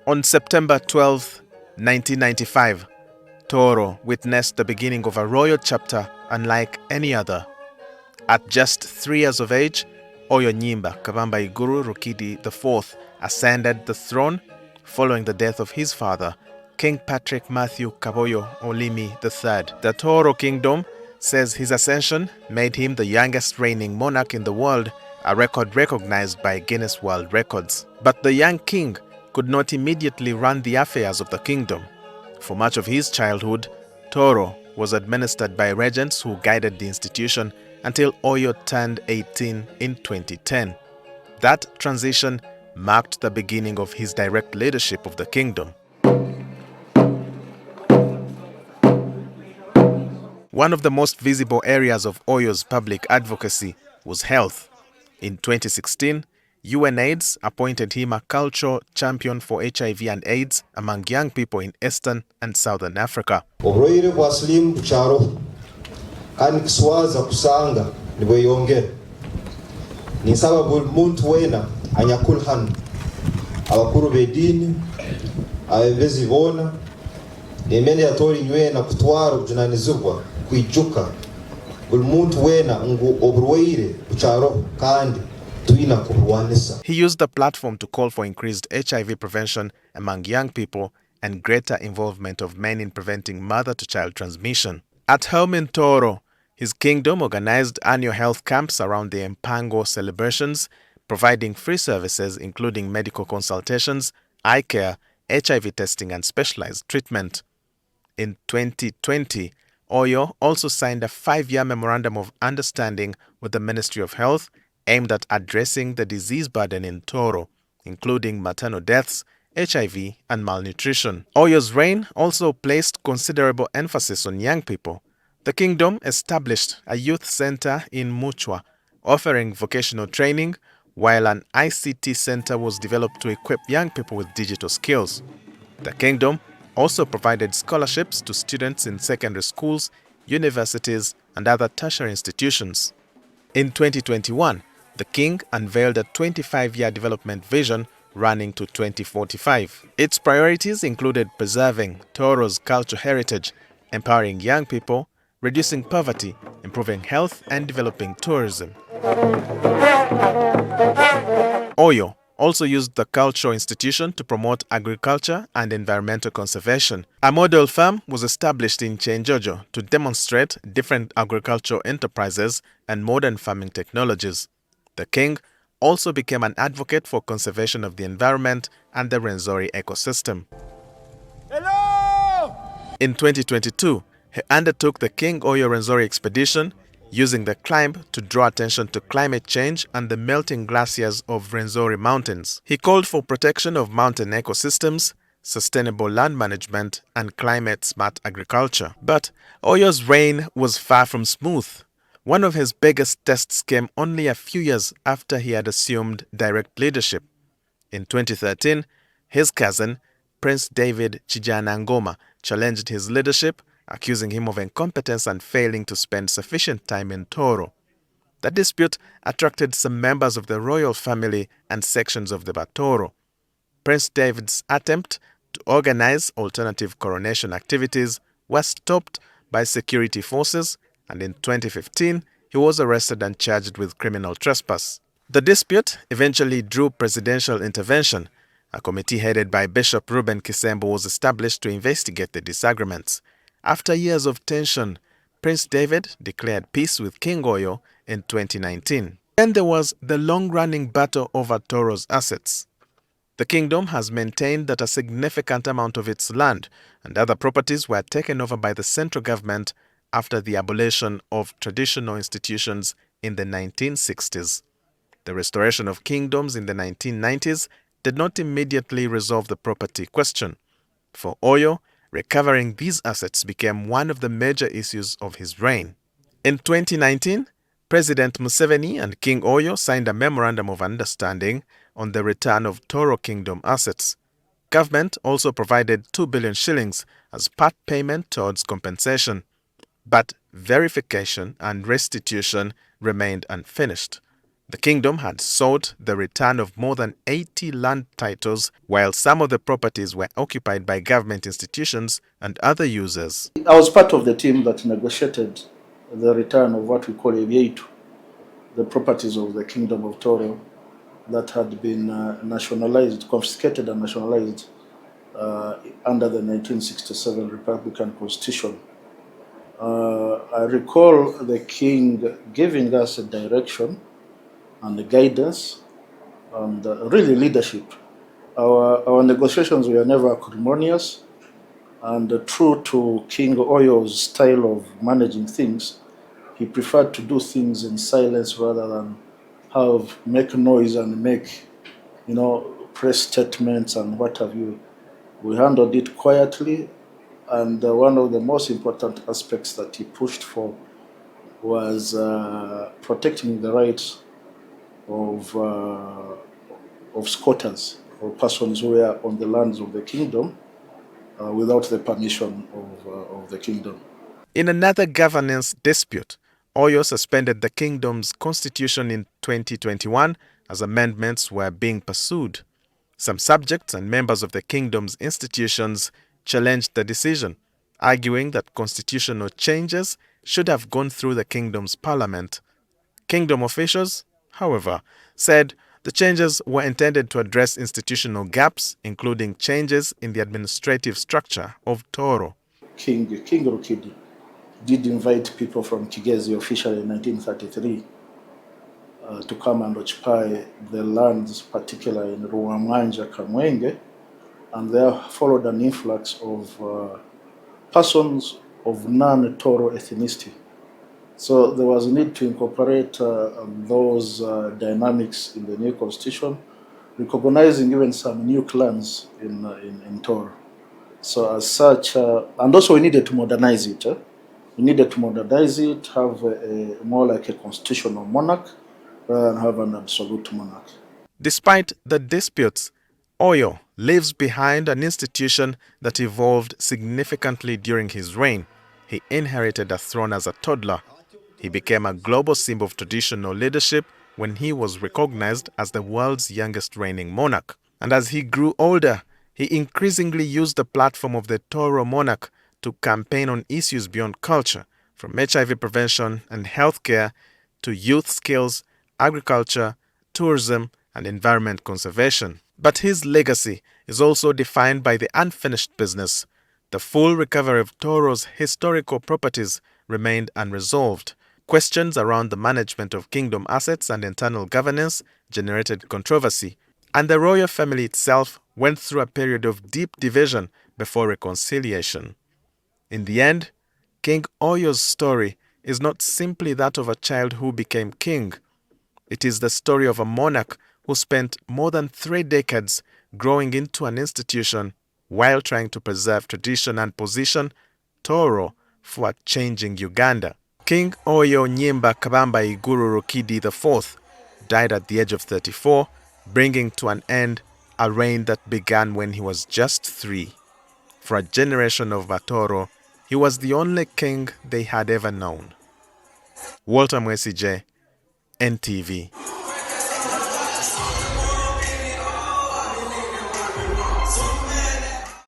On September 12, 1995, Tooro witnessed the beginning of a royal chapter unlike any other. At just 3 years of age, Oyo Nyimba Kabamba Iguru Rukidi IV ascended the throne following the death of his father, King Patrick Matthew Kaboyo Olimi III. The Tooro Kingdom says his ascension made him the youngest reigning monarch in the world, a record recognized by Guinness World Records. But the young king could not immediately run the affairs of the kingdom. For much of his childhood, Tooro was administered by regents who guided the institution until Oyo turned 18 in 2010. That transition marked the beginning of his direct leadership of the kingdom. One of the most visible areas of Oyo's public advocacy was health. In 2016, UNAIDS appointed him a cultural champion for HIV and AIDS among young people in Eastern and Southern Africa. Obulwaire bwa slim bukyalo kandi kiswaza kusanga nibweyongera nisaba buli muntu wena anyakula hano abakuru b'edini abebezi bona nemene yatori nywena kutwara obujunanizibwa kwijuka buli muntu wena ngu obulwaire bukyalo kandi he used the platform to call for increased HIV prevention among young people and greater involvement of men in preventing mother-to-child transmission. At home in Tooro, his kingdom organized annual health camps around the Mpango celebrations, providing free services including medical consultations, eye care, HIV testing and specialized treatment. In 2020, Oyo also signed a 5-year memorandum of understanding with the Ministry of Health aimed at addressing the disease burden in Tooro, including maternal deaths, HIV, and malnutrition. Oyo's reign also placed considerable emphasis on young people. The kingdom established a youth center in Muchwa, offering vocational training, while an ICT center was developed to equip young people with digital skills. The kingdom also provided scholarships to students in secondary schools, universities, and other tertiary institutions. In 2021, the king unveiled a 25-year development vision running to 2045. Its priorities included preserving Tooro's cultural heritage, empowering young people, reducing poverty, improving health, and developing tourism. Oyo also used the cultural institution to promote agriculture and environmental conservation. A model farm was established in Chenjojo to demonstrate different agricultural enterprises and modern farming technologies. The king also became an advocate for conservation of the environment and the Rwenzori ecosystem. Hello! In 2022, he undertook the King Oyo Rwenzori expedition, using the climb to draw attention to climate change and the melting glaciers of Rwenzori mountains. He called for protection of mountain ecosystems, sustainable land management, and climate-smart agriculture. But Oyo's reign was far from smooth. One of his biggest tests came only a few years after he had assumed direct leadership. In 2013, his cousin, Prince David Chijanangoma, challenged his leadership, accusing him of incompetence and failing to spend sufficient time in Tooro. The dispute attracted some members of the royal family and sections of the Batoro. Prince David's attempt to organize alternative coronation activities was stopped by security forces, and in 2015, he was arrested and charged with criminal trespass. The dispute eventually drew presidential intervention. A committee headed by Bishop Reuben Kisembo was established to investigate the disagreements. After years of tension, Prince David declared peace with King Oyo in 2019. Then there was the long-running battle over Tooro's assets. The kingdom has maintained that a significant amount of its land and other properties were taken over by the central government after the abolition of traditional institutions in the 1960s. The restoration of kingdoms in the 1990s did not immediately resolve the property question. For Oyo, recovering these assets became one of the major issues of his reign. In 2019, President Mwesigye and King Oyo signed a memorandum of understanding on the return of Tooro Kingdom assets. Government also provided 2 billion shillings as part payment towards compensation. But verification and restitution remained unfinished. The kingdom had sought the return of more than 80 land titles, while some of the properties were occupied by government institutions and other users. I was part of the team that negotiated the return of what we call Ebyeitu, the properties of the Kingdom of Tooro that had been nationalized, confiscated and nationalized under the 1967 Republican Constitution. I recall the king giving us a direction and the guidance and really leadership. Our negotiations were never acrimonious, and true to King Oyo's style of managing things, he preferred to do things in silence rather than make noise and make, press statements and what have you. We handled it quietly, and one of the most important aspects that he pushed for was protecting the rights of squatters or persons who were on the lands of the kingdom without the permission of the kingdom. In another governance dispute, Oyo suspended the kingdom's constitution in 2021 as amendments were being pursued. Some subjects and members of the kingdom's institutions challenged the decision, arguing that constitutional changes should have gone through the kingdom's parliament. Kingdom officials, however, said the changes were intended to address institutional gaps, including changes in the administrative structure of Tooro. King Rukidi did invite people from Kigezi officially in 1933 to come and occupy the lands, particularly in Ruamwanja, Kamwenge, and there followed an influx of persons of non-Tooro ethnicity. So there was a need to incorporate those dynamics in the new constitution, recognizing even some new clans in Tooro. So as such, and also we needed to modernize it. We needed to modernize it, have more like a constitutional monarch rather than have an absolute monarch. Despite the disputes, Oyo leaves behind an institution that evolved significantly during his reign. He inherited a throne as a toddler. He became a global symbol of traditional leadership when he was recognized as the world's youngest reigning monarch. And as he grew older, he increasingly used the platform of the Tooro monarch to campaign on issues beyond culture, from HIV prevention and healthcare to youth skills, agriculture, tourism, and environment conservation. But his legacy is also defined by the unfinished business. The full recovery of Tooro's historical properties remained unresolved. Questions around the management of kingdom assets and internal governance generated controversy, and the royal family itself went through a period of deep division before reconciliation. In the end, King Oyo's story is not simply that of a child who became king. It is the story of a monarch who spent more than 3 decades growing into an institution while trying to preserve tradition and position Tooro for a changing Uganda. King Oyo Nyimba Kabamba Iguru Rukidi IV died at the age of 34, bringing to an end a reign that began when he was just 3. For a generation of Batoro, he was the only king they had ever known. Walter Mwesigye, NTV.